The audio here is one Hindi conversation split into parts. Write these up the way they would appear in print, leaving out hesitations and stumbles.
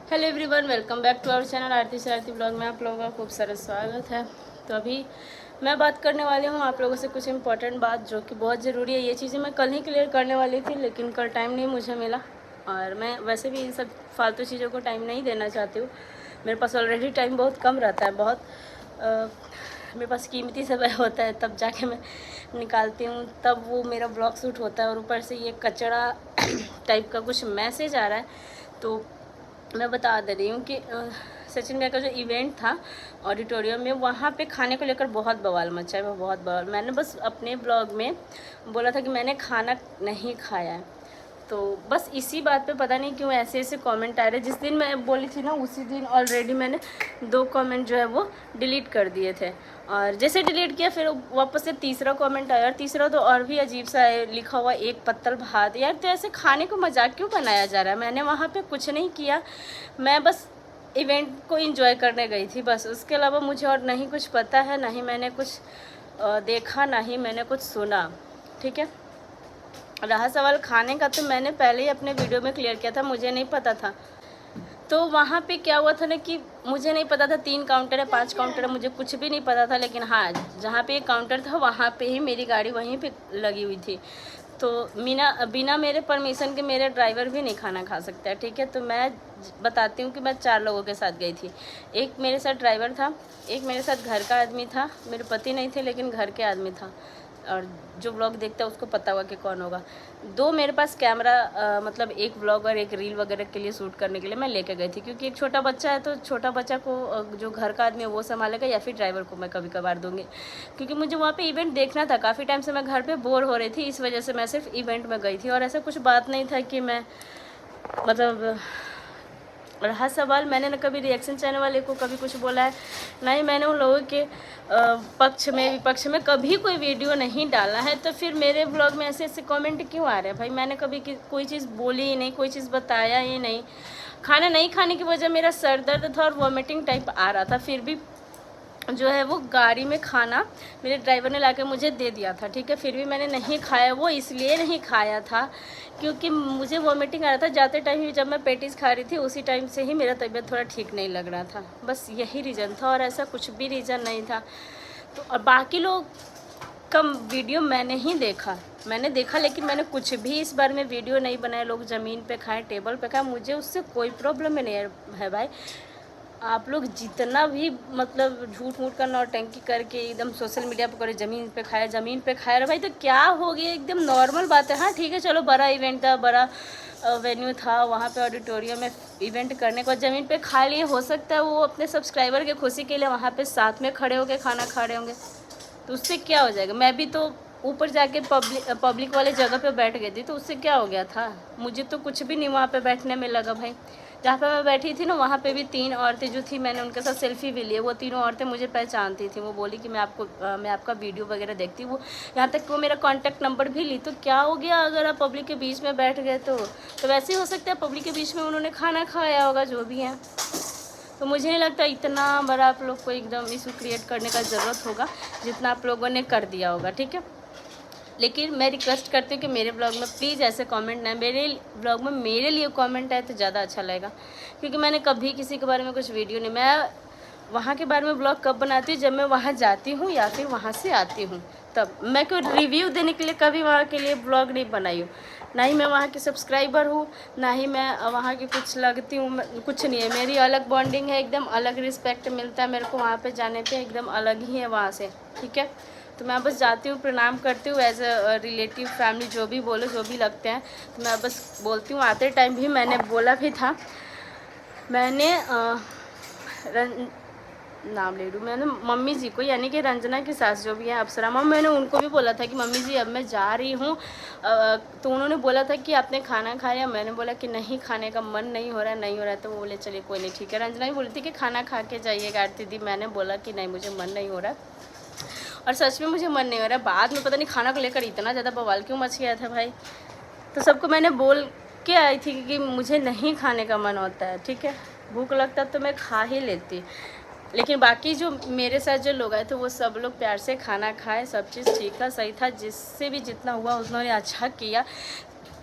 Hello everyone, welcome back to our channel Aarti शरारती ब्लॉग में आप लोगों का खूब सारा स्वागत है। तो अभी मैं बात करने वाली हूँ आप लोगों से कुछ इंपॉर्टेंट बात जो कि बहुत ज़रूरी है। ये चीज़ें मैं कल ही क्लियर करने वाली थी लेकिन कल टाइम नहीं मुझे मिला, और मैं वैसे भी इन सब फालतू चीज़ों को टाइम नहीं देना चाहती हूँ। मेरे पास ऑलरेडी टाइम बहुत कम रहता है, मेरे पास कीमती समय होता है, तब जाके मैं निकालती हूँ, तब वो मेरा ब्लॉग शूट होता है। और ऊपर से ये कचरा टाइप का कुछ मैसेज आ रहा है, तो मैं बता दे रही हूँ कि सचिन भैया का जो इवेंट था ऑडिटोरियम में, वहाँ पे खाने को लेकर बहुत बवाल मचा है। वो बहुत बवाल, मैंने बस अपने ब्लॉग में बोला था कि मैंने खाना नहीं खाया है, तो बस इसी बात पे पता नहीं क्यों ऐसे ऐसे कमेंट आ रहे। जिस दिन मैं बोली थी ना, उसी दिन ऑलरेडी मैंने 2 कमेंट जो है वो डिलीट कर दिए थे, और जैसे डिलीट किया फिर वापस से तीसरा कमेंट आया, और तीसरा तो और भी अजीब सा है, लिखा हुआ एक पत्तल भात। यार, तो ऐसे खाने को मजाक क्यों बनाया जा रहा है? मैंने वहाँ पे कुछ नहीं किया, मैं बस इवेंट को एंजॉय करने गई थी बस। उसके अलावा मुझे और नहीं कुछ पता है, ना ही मैंने कुछ देखा, ना ही मैंने कुछ सुना। ठीक है, रहा सवाल खाने का, तो मैंने पहले ही अपने वीडियो में क्लियर किया था, मुझे नहीं पता था। तो वहाँ पे क्या हुआ था ना कि मुझे नहीं पता था 3 काउंटर है 5 काउंटर है, मुझे कुछ भी नहीं पता था। लेकिन हाँ, जहाँ पे एक काउंटर था वहाँ पे ही मेरी गाड़ी वहीं पे लगी हुई थी, तो बिना मेरे परमिशन के मेरे ड्राइवर भी नहीं खाना खा सकता है। ठीक है, तो मैं बताती हूँ कि मैं 4 लोगों के साथ गई थी। एक मेरे साथ ड्राइवर था, एक मेरे साथ घर का आदमी था, मेरे पति नहीं थे लेकिन घर के आदमी था, और जो व्लॉग देखता है उसको पता होगा कि कौन होगा। 2 मेरे पास कैमरा मतलब एक व्लॉग और एक रील वगैरह के लिए शूट करने के लिए मैं लेके गई थी, क्योंकि एक छोटा बच्चा है, तो छोटा बच्चा को जो घर का आदमी है वो संभालेगा, या फिर ड्राइवर को मैं कभी कभार दूँगी, क्योंकि मुझे वहाँ पे इवेंट देखना था। काफ़ी टाइम से मैं घर पे बोर हो रही थी, इस वजह से मैं सिर्फ इवेंट में गई थी। और ऐसा कुछ बात नहीं था कि मैं मतलब रहा सवाल, मैंने ना कभी रिएक्शन चैनल वाले को कभी कुछ बोला है, ना ही मैंने उन लोगों के पक्ष में विपक्ष में कभी कोई वीडियो नहीं डाला है। तो फिर मेरे ब्लॉग में ऐसे ऐसे कमेंट क्यों आ रहे हैं भाई? मैंने कभी कोई चीज़ बोली ही नहीं, कोई चीज़ बताया ही नहीं। खाना नहीं खाने की वजह मेरा सर दर्द था और वॉमिटिंग टाइप आ रहा था, फिर भी जो है वो गाड़ी में खाना मेरे ड्राइवर ने लाके मुझे दे दिया था। ठीक है, फिर भी मैंने नहीं खाया। वो इसलिए नहीं खाया था क्योंकि मुझे वॉमिटिंग आ रहा था। जाते टाइम ही जब मैं पेटीज खा रही थी, उसी टाइम से ही मेरा तबीयत थोड़ा ठीक नहीं लग रहा था, बस यही रीज़न था, और ऐसा कुछ भी रीज़न नहीं था। तो और बाकी लोग का वीडियो मैंने ही देखा, मैंने देखा, लेकिन मैंने कुछ भी इस बारे में वीडियो नहीं बनाया। लोग ज़मीन पे खाएं, टेबल पे खाएं, मुझे उससे कोई प्रॉब्लम ही नहीं है भाई। आप लोग जितना भी मतलब झूठ मूठ का नौटंकी करके एकदम सोशल मीडिया पे करे, ज़मीन पे खाया भाई, तो क्या हो गया? एकदम नॉर्मल बात है। हाँ ठीक है, चलो बड़ा इवेंट था, बड़ा वेन्यू था, वहाँ पे ऑडिटोरियम में इवेंट करने के बाद ज़मीन पे खा लिए, हो सकता है वो अपने सब्सक्राइबर के खुशी के लिए वहाँ पे साथ में खड़े होकर खाना खा रहे होंगे, तो उससे क्या हो जाएगा? मैं भी तो ऊपर जाके पब्लिक वाले जगह पे बैठ गई थी, तो उससे क्या हो गया था? मुझे तो कुछ भी नहीं वहाँ पे बैठने में लगा भाई। जहाँ पे मैं बैठी थी ना, वहाँ पे भी 3 औरतें जो थी, मैंने उनके साथ सेल्फी भी ली है। वो तीनों औरतें मुझे पहचानती थी, वो बोली कि मैं आपका वीडियो वगैरह देखती हूँ। यहाँ तक कि वो मेरा कॉन्टैक्ट नंबर भी ली। तो क्या हो गया अगर आप पब्लिक के बीच में बैठ गए? तो वैसे ही हो सकता है पब्लिक के बीच में उन्होंने खाना खाया होगा, जो भी है। तो मुझे नहीं लगता इतना बड़ा आप लोग को एकदम इशू क्रिएट करने का ज़रूरत होगा जितना आप लोगों ने कर दिया होगा। ठीक है, लेकिन मैं रिक्वेस्ट करती हूँ कि मेरे ब्लॉग में प्लीज़ ऐसे कमेंट ना, मेरे ब्लॉग में मेरे लिए कमेंट आए तो ज़्यादा अच्छा लगेगा, क्योंकि मैंने कभी किसी के बारे में कुछ वीडियो नहीं, मैं वहाँ के बारे में ब्लॉग कब बनाती हूँ? जब मैं वहाँ जाती हूँ या फिर वहाँ से आती हूँ, तब। मैं कोई रिव्यू देने के लिए कभी वहाँ के लिए ब्लॉग नहीं बनाई हूँ, ना ही मैं वहाँ की सब्सक्राइबर हूँ, ना ही मैं वहाँ की कुछ लगती हूँ, कुछ नहीं है। मेरी अलग बॉन्डिंग है, एकदम अलग रिस्पेक्ट मिलता है मेरे को वहाँ पे जाने पे, एकदम अलग ही है वहाँ से। ठीक है, तो मैं बस जाती हूँ, प्रणाम करती हूँ, एज अ रिलेटिव, फैमिली, जो भी बोलो, जो भी लगते हैं, तो मैं बस बोलती हूँ। आते टाइम भी मैंने बोला भी था, मैंने नाम ले लूँ, मैंने मम्मी जी को, यानी कि रंजना की सास जो भी है अप्सरा मम्मी, मैंने उनको भी बोला था कि मम्मी जी अब मैं जा रही हूँ। तो उन्होंने बोला था कि आपने खाना खाया? मैंने बोला कि नहीं, खाने का मन नहीं हो रहा है, नहीं हो रहा है। तो वो बोले चलिए कोई नहीं, ठीक है। रंजना भी बोली थी कि खाना खा के जाइएगा आरती दी। मैंने बोला कि नहीं, मुझे मन नहीं हो रहा है, और सच में मुझे मन नहीं हो रहा है। बाद में पता नहीं खाना को लेकर इतना ज़्यादा बवाल क्यों मच गया था भाई। तो सबको मैंने बोल के आई थी कि मुझे नहीं खाने का मन होता है। ठीक है, भूख लगता तो मैं खा ही लेती, लेकिन बाकी जो मेरे साथ जो लोग आए थे वो सब लोग प्यार से खाना खाए, सब चीज़ ठीक था, सही था। जिससे भी जितना हुआ उन्होंने अच्छा किया।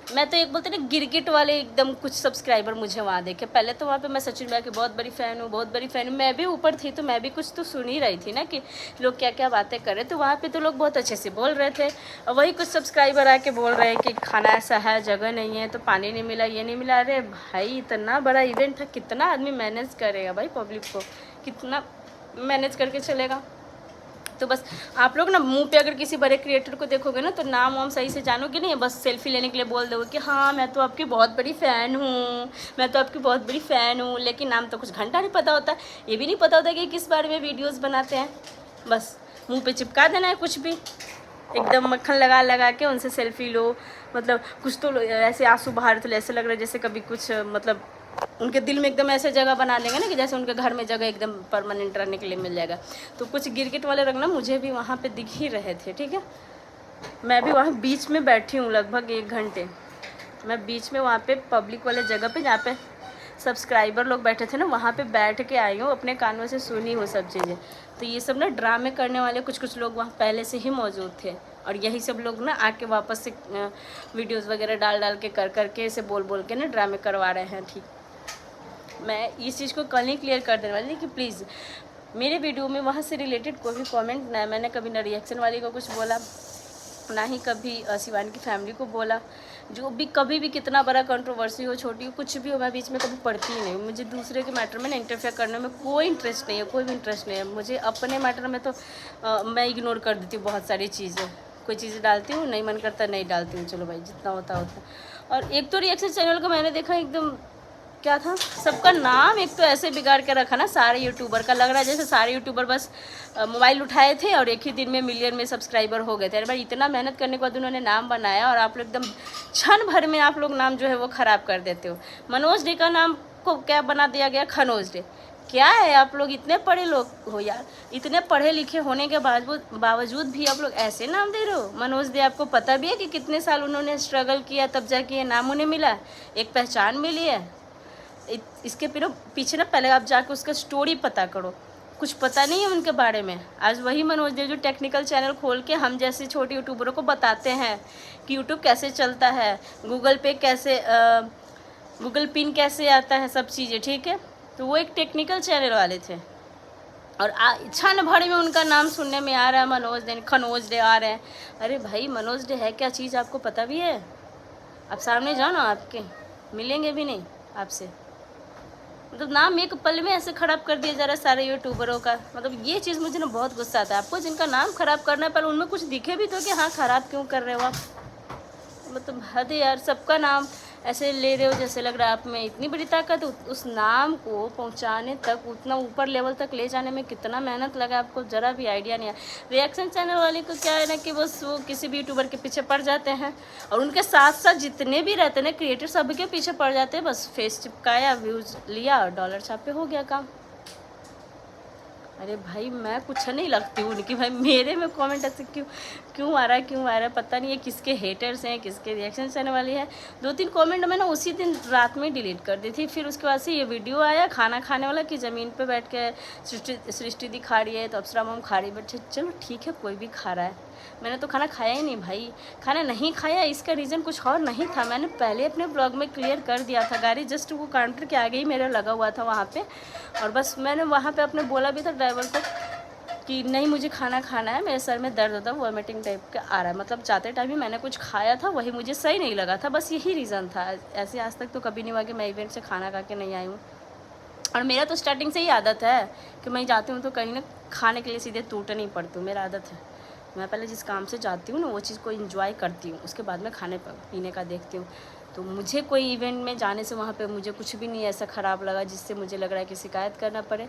मैं तो एक बोलते ना गिरगिट वाले एकदम कुछ सब्सक्राइबर मुझे वहाँ देखे। पहले तो वहाँ पे मैं सचिन भैया की बहुत बड़ी फ़ैन हूँ, बहुत बड़ी फ़ैन हूँ। मैं भी ऊपर थी तो मैं भी कुछ तो सुन ही रही थी ना कि लोग क्या क्या बातें कर रहे, तो वहाँ पे तो लोग बहुत अच्छे से बोल रहे थे। और वही कुछ सब्सक्राइबर आके बोल रहे हैं कि खाना ऐसा है, जगह नहीं है, तो पानी नहीं मिला, ये नहीं मिला। अरे भाई इतना बड़ा इवेंट था, कितना आदमी मैनेज करेगा भाई, पब्लिक को कितना मैनेज करके चलेगा। तो बस आप लोग ना मुंह पे अगर किसी बड़े क्रिएटर को देखोगे ना तो नाम वाम सही से जानोगे नहीं, बस सेल्फी लेने के लिए बोल दोगे कि हाँ मैं तो आपकी बहुत बड़ी फ़ैन हूँ, मैं तो आपकी बहुत बड़ी फ़ैन हूँ, लेकिन नाम तो कुछ घंटा नहीं पता होता। ये भी नहीं पता होता कि किस बारे में वीडियोज़ बनाते हैं। बस मुँह पे चिपका देना है कुछ भी, एकदम मक्खन लगा लगा के उनसे सेल्फी लो। मतलब कुछ तो ऐसे आंसू बाहर तो ऐसे लग रहा है जैसे कभी कुछ मतलब उनके दिल में एकदम ऐसे जगह बना देंगे ना कि जैसे उनके घर में जगह एकदम परमानेंट रहने के लिए मिल जाएगा। तो कुछ गिरगिट वाले रंग ना मुझे भी वहाँ पे दिख ही रहे थे, ठीक है। मैं भी वहाँ बीच में बैठी हूँ लगभग 1 घंटे। मैं बीच में वहाँ पे पब्लिक वाले जगह पे जहाँ पे सब्सक्राइबर लोग बैठे थे ना, वहाँ पे बैठ के आई हूँ, अपने कानों से सुनी हूँ सब चीज़ें। तो ये सब ना ड्रामे करने वाले कुछ लोग वहाँ पहले से ही मौजूद थे, और यही सब लोग ना आके वापस से वीडियोज़ वगैरह डाल के कर के ऐसे बोल के ना ड्रामे करवा रहे हैं। ठीक, मैं इस चीज़ को कल ही क्लियर कर देने वाली कि प्लीज़ मेरे वीडियो में वहाँ से रिलेटेड कोई भी कमेंट ना, मैंने कभी ना रिएक्शन वाली को कुछ बोला, ना ही कभी शिवानी की फैमिली को बोला। जो भी कभी भी कितना बड़ा कंट्रोवर्सी हो, छोटी हो, कुछ भी हो, मैं बीच में कभी पढ़ती ही नहीं। मुझे दूसरे के मैटर में ना इंटरफेयर करने में कोई इंटरेस्ट नहीं है, कोई भी इंटरेस्ट नहीं है। मुझे अपने मैटर में तो मैं इग्नोर कर देती हूँ बहुत सारी चीज़ें। कोई चीज़ें डालती हूँ, नहीं मन करता नहीं डालती हूँ, चलो भाई जितना होता होता। और एक तो रिएक्शन चैनल का मैंने देखा एकदम क्या था, सबका नाम एक तो ऐसे बिगाड़ के रखा ना सारे यूट्यूबर का, लग रहा है जैसे सारे यूट्यूबर बस मोबाइल उठाए थे और एक ही दिन में मिलियन में सब्सक्राइबर हो गए थे। अरे भाई इतना मेहनत करने के बाद उन्होंने नाम बनाया और आप लोग एकदम क्षण भर में आप लोग नाम जो है वो ख़राब कर देते हो। मनोज डे का नाम को क्या बना दिया गया, खनोज डे। क्या है, आप लोग इतने पढ़े लोग हो यार, इतने पढ़े लिखे होने के बावजूद भी आप लोग ऐसे नाम दे रहे हो। मनोज दे आपको पता भी है कि कितने साल उन्होंने स्ट्रगल किया, तब जाके ये नाम उन्हें मिला, एक पहचान मिली है। इसके पीछे ना पहले आप जाके उसका स्टोरी पता करो, कुछ पता नहीं है उनके बारे में। आज वही मनोज देव जो टेक्निकल चैनल खोल के हम जैसे छोटे यूट्यूबरों को बताते हैं कि यूट्यूब कैसे चलता है, गूगल पे कैसे गूगल पिन कैसे आता है, सब चीज़ें, ठीक है। तो वो एक टेक्निकल चैनल वाले थे और क्षण भर में उनका नाम सुनने में आ रहा है मनोज डे, खनोज डे आ रहे हैं। अरे भाई मनोज डे है क्या चीज़, आपको पता भी है? आप सामने जाओ ना, आपके मिलेंगे भी नहीं आपसे। मतलब नाम एक पल में ऐसे ख़राब कर दिया जा रहा है सारे यूट्यूबरों का। मतलब ये चीज़ मुझे ना बहुत गुस्सा आता है। आपको जिनका नाम ख़राब करना है पर उनमें कुछ दिखे भी तो कि हाँ ख़राब क्यों कर रहे हो आप। मतलब हद है यार, सबका नाम ऐसे ले रहे हो जैसे लग रहा है आप में इतनी बड़ी ताकत। उस नाम को पहुंचाने तक, उतना ऊपर लेवल तक ले जाने में कितना मेहनत लगा आपको ज़रा भी आइडिया नहीं है। रिएक्शन चैनल वाले को क्या है ना कि बस वो किसी भी यूट्यूबर के पीछे पड़ जाते हैं और उनके साथ साथ जितने भी रहते हैं ना क्रिएटर, सबके पीछे पड़ जाते हैं। बस फेस चिपकाया, व्यूज़ लिया और डॉलर छापे, हो गया काम। अरे भाई मैं कुछ नहीं लगती हूँ उनकी, भाई मेरे में कमेंट ऐसे क्यों आ रहा है पता नहीं है। किसके हेटर्स हैं, किसके रिएक्शन आने वाली है। 2-3 कमेंट मैंने उसी दिन रात में डिलीट कर दी थी। फिर उसके बाद से ये वीडियो आया खाना खाने वाला कि ज़मीन पे बैठ के सृष्टि दी खा रही है तो अप्सरा मम खा रही है। बट चलो ठीक है, कोई भी खा रहा है, मैंने तो खाना खाया ही नहीं भाई। खाना नहीं खाया इसका रीज़न कुछ और नहीं था, मैंने पहले अपने ब्लॉग में क्लियर कर दिया था। गाड़ी जस्ट वो काउंटर के आगे ही मेरा लगा हुआ था वहाँ पे, और बस मैंने वहाँ पे अपने बोला भी था ड्राइवर को कि नहीं मुझे खाना खाना है, मेरे सर में दर्द होता है, वॉमिटिंग टाइप का आ रहा है। मतलब जाते टाइम ही मैंने कुछ खाया था, वही मुझे सही नहीं लगा था, बस यही रीज़न था। ऐसे आज तक तो कभी नहीं हुआ कि मैं इवेंट से खाना खा के नहीं आई हूँ। और मेरा तो स्टार्टिंग से ही आदत है कि मैं जाती हूँ तो कहीं ना खाने के लिए सीधे टूट नहीं पड़ती हूँ, मेरा आदत है। मैं पहले जिस काम से जाती हूँ ना वो चीज़ को एंजॉय करती हूँ, उसके बाद में खाने पीने का देखती हूँ। तो मुझे कोई इवेंट में जाने से वहाँ पे मुझे कुछ भी नहीं ऐसा ख़राब लगा जिससे मुझे लग रहा है कि शिकायत करना पड़े।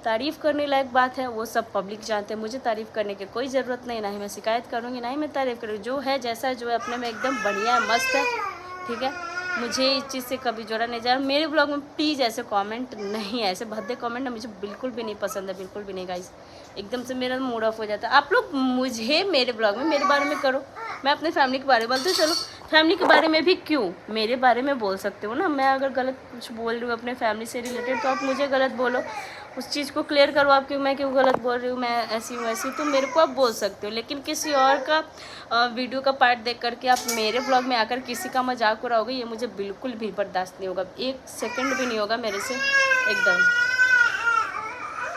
तारीफ़ करने लायक बात है, वो सब पब्लिक जानते हैं, मुझे तारीफ़ करने की कोई ज़रूरत नहीं। ना ही मैं शिकायत करूँगी, ना ही मैं तारीफ़ करूँगी। जो है जैसा जो है अपने में एकदम बढ़िया है, मस्त है, ठीक है। मुझे इस चीज़ से कभी जोड़ा नहीं जा रहा। मेरे ब्लॉग में प्लीज़ ऐसे कमेंट नहीं है, ऐसे भद्दे कमेंट ना मुझे बिल्कुल भी नहीं पसंद है, बिल्कुल भी नहीं गाइस। एकदम से मेरा मूड ऑफ हो जाता है। आप लोग मुझे मेरे ब्लॉग में मेरे बारे में करो, मैं अपने फैमिली के बारे में बोलती हूँ, चलो फैमिली के बारे में भी क्यों, मेरे बारे में बोल सकते हो ना। मैं अगर गलत कुछ बोल रही हूँ अपने फैमिली से रिलेटेड तो आप मुझे गलत बोलो, उस चीज़ को क्लियर करो आप कि मैं क्यों गलत बोल रही हूँ, मैं ऐसी हूँ ऐसी, तो मेरे को आप बोल सकते हो। लेकिन किसी और का वीडियो का पार्ट देख करके आप मेरे ब्लॉग में आकर किसी का मजाक उड़ाओगे, ये मुझे बिल्कुल भी बर्दाश्त नहीं होगा, 1 सेकंड भी नहीं होगा मेरे से एकदम।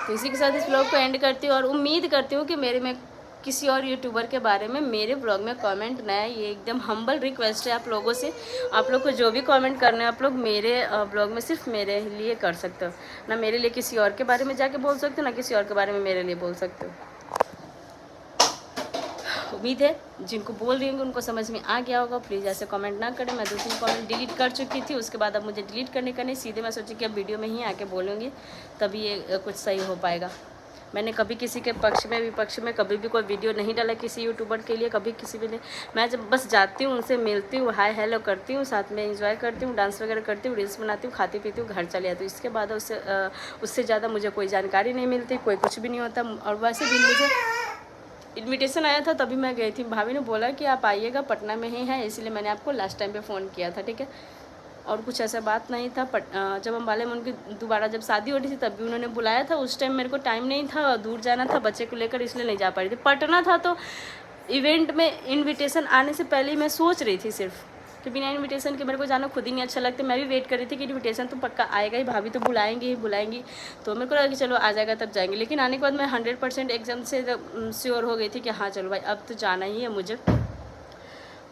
तो इसी के साथ इस ब्लॉग को एंड करती हूँ और उम्मीद करती हूँ कि मेरे में किसी और यूट्यूबर के बारे में मेरे ब्लॉग में कमेंट ना है। ये एकदम हम्बल रिक्वेस्ट है आप लोगों से, आप लोग को जो भी कमेंट करना है आप लोग मेरे ब्लॉग में सिर्फ मेरे लिए कर सकते हो, ना मेरे लिए किसी और के बारे में जाके बोल सकते हो, ना किसी और के बारे में मेरे लिए बोल सकते हो। उम्मीद है जिनको बोल रही होंगे उनको समझ में आ गया होगा। प्लीज़ ऐसे कमेंट ना करें, मैं दूसरी कमेंट डिलीट कर चुकी थी, उसके बाद अब मुझे डिलीट करने का नहीं, सीधे मैं सोची कि अब वीडियो में ही आके बोलूँगी तभी ये कुछ सही हो पाएगा। मैंने कभी किसी के पक्ष में विपक्ष में कभी भी कोई वीडियो नहीं डाला किसी यूट्यूबर के लिए, कभी किसी भी नहीं। मैं जब बस जाती हूँ उनसे मिलती हूँ, हाय हेलो करती हूँ, साथ में एंजॉय करती हूँ, डांस वगैरह करती हूँ, रील्स बनाती हूँ, खाती पीती हूँ, घर चले जाती हूँ। इसके बाद उससे ज़्यादा मुझे कोई जानकारी नहीं मिलती, कोई कुछ भी नहीं होता। और वैसे भी मुझे इनविटेशन आया था तभी मैं गई थी, भाभी ने बोला कि आप आइएगा, पटना में ही है, इसलिए मैंने आपको लास्ट टाइम पे फ़ोन किया था, ठीक है। और कुछ ऐसा बात नहीं था। जब अम्बाले में उनकी दोबारा जब शादी हो रही थी तब भी उन्होंने बुलाया था, उस टाइम मेरे को टाइम नहीं था, दूर जाना था बच्चे को लेकर, इसलिए नहीं जा पा रही थी। पटना था तो इवेंट में इनविटेशन आने से पहले ही मैं सोच रही थी सिर्फ कि बिना इनविटेशन के मेरे को जाना खुद ही नहीं अच्छा लगता। मैं भी वेट कर रही थी कि इनविटेशन तो पक्का आएगा ही, भाभी तो बुलाएंगी ही बुलाएंगी, तो मेरे को लगा कि चलो आ जाएगा तब जाएंगे। लेकिन आने के बाद मैं 100% एकदम से श्योर हो गई थी कि हाँ चलो भाई अब तो जाना ही है मुझे।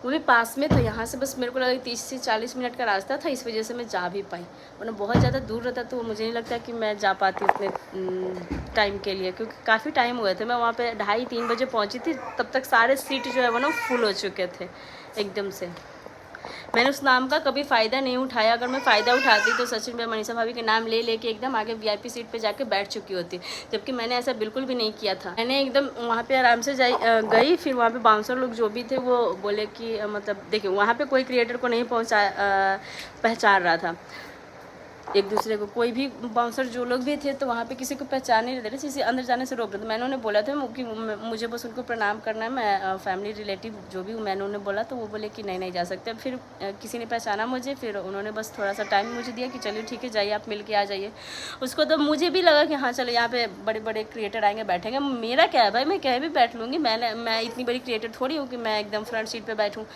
वो भी पास में था यहाँ से, बस मेरे को लगा 30 से 40 मिनट का रास्ता था, इस वजह से मैं जा भी पाई, वरना बहुत ज़्यादा दूर रहता तो मुझे नहीं लगता कि मैं जा पाती उतने टाइम के लिए, क्योंकि काफ़ी टाइम हुए थे। मैं वहाँ पे 2:30-3 बजे पहुँची थी, तब तक सारे सीट जो है वो ना फुल हो चुके थे एकदम से। मैंने उस नाम का कभी फ़ायदा नहीं उठाया, अगर मैं फ़ायदा उठाती तो सचिन भाई मनीषा भाभी के नाम ले लेके एकदम आगे VIP सीट पे जाके बैठ चुकी होती, जबकि मैंने ऐसा बिल्कुल भी नहीं किया था। मैंने एकदम वहाँ पे आराम से गई, फिर वहाँ पे बाउंसर लोग जो भी थे वो बोले कि मतलब देखिए वहाँ पे कोई क्रिएटर को नहीं पहचान रहा था एक दूसरे को, कोई भी बाउंसर जो लोग भी थे तो वहाँ पे किसी को पहचान नहीं दे रहे थे, अंदर जाने से रोक रहे थे। मैंने उन्हें बोला था कि मुझे बस उनको प्रणाम करना है, मैं फैमिली रिलेटिव जो भी मैंने उन्हें बोला तो वो बोले कि नहीं जा सकते। फिर किसी ने पहचाना मुझे, फिर उन्होंने बस थोड़ा सा टाइम मुझे दिया कि चलिए ठीक है जाइए आप मिल के आ जाइए। उसको तो मुझे भी लगा कि हाँ चलो यहाँ पे बड़े बड़े क्रिएटर आएंगे बैठेंगे, मेरा क्या है भाई, मैं कहीं भी बैठ लूँगी, मैं इतनी बड़ी क्रिएटर थोड़ी हूँ कि मैं एकदम फ्रंट सीट पर बैठूँ।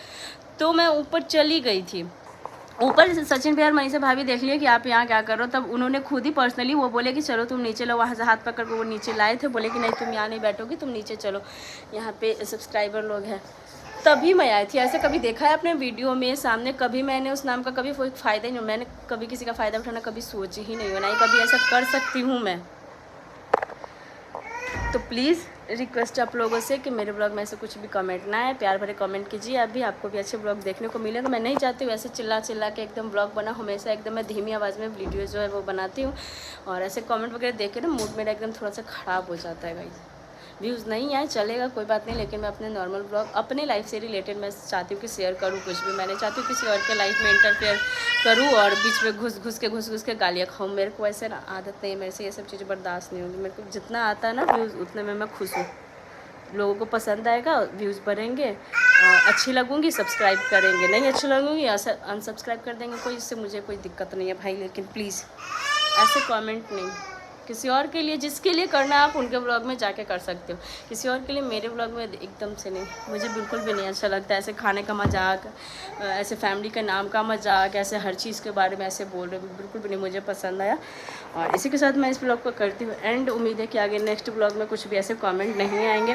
तो मैं ऊपर चली गई थी, ऊपर सचिन भैया मनीषा भाभी देख लिया कि आप यहाँ क्या कर रहे हो, तब उन्होंने खुद ही पर्सनली वो बोले कि चलो तुम नीचे लो, वहाँ से हाथ पकड़ कर वो नीचे लाए थे, बोले कि नहीं तुम यहाँ नहीं बैठोगी, तुम नीचे चलो, यहाँ पे सब्सक्राइबर लोग हैं। तभी मैं आई थी। ऐसे कभी देखा है अपने वीडियो में सामने, कभी मैंने उस नाम का कभी कोई फ़ायदा ही नहीं, मैंने कभी किसी का फ़ायदा उठाना कभी सोची ही नहीं हो, ना ही कभी ऐसा कर सकती हूँ मैं। तो प्लीज़ रिक्वेस्ट आप लोगों से कि मेरे ब्लॉग में ऐसे कुछ भी कमेंट ना है, प्यार भरे कमेंट कीजिए, अभी आपको भी अच्छे ब्लॉग देखने को मिलेगा। मैं नहीं चाहती हूँ ऐसे चिल्ला के एकदम ब्लॉग बना, हमेशा एकदम मैं धीमी आवाज़ में वीडियो जो है वो बनाती हूँ, और ऐसे कमेंट वगैरह देख के ना मूड मेरा एकदम थोड़ा सा ख़राब हो जाता है गाइस। व्यूज़ नहीं आए चलेगा कोई बात नहीं, लेकिन मैं अपने नॉर्मल ब्लॉग अपने लाइफ से रिलेटेड मैं चाहती हूँ कि शेयर करूँ कुछ भी, मैं नहीं चाहती हूँ किसी और के लाइफ में इंटरफेयर करूँ और बीच में घुस के गालियाँ खाऊँ। मेरे को ऐसे ना आदत नहीं है, मेरे से ये सब चीज़ें बर्दाश्त नहीं होगी। मेरे को जितना आता है ना व्यूज़ उतने में मैं खुश हूँ, लोगों को पसंद आएगा, व्यूज़ बढ़ेंगे, अच्छी लगूंगी सब्सक्राइब करेंगे, नहीं अच्छी लगूंगी अनसब्सक्राइब कर देंगे कोई, इससे मुझे कोई दिक्कत नहीं है भाई। लेकिन प्लीज़ ऐसे कमेंट नहीं, किसी और के लिए जिसके लिए करना आप उनके ब्लॉग में जाके कर सकते हो, किसी और के लिए मेरे ब्लॉग में एकदम से नहीं, मुझे बिल्कुल भी नहीं अच्छा लगता। ऐसे खाने का मजाक, ऐसे फैमिली के नाम का मजाक, ऐसे हर चीज़ के बारे में ऐसे बोल रहे बिल्कुल भी नहीं मुझे पसंद आया। और इसी के साथ मैं इस ब्लॉग को करती हूँ एंड। उम्मीद है कि आगे नेक्स्ट ब्लॉग में कुछ भी ऐसे कमेंट नहीं आएंगे।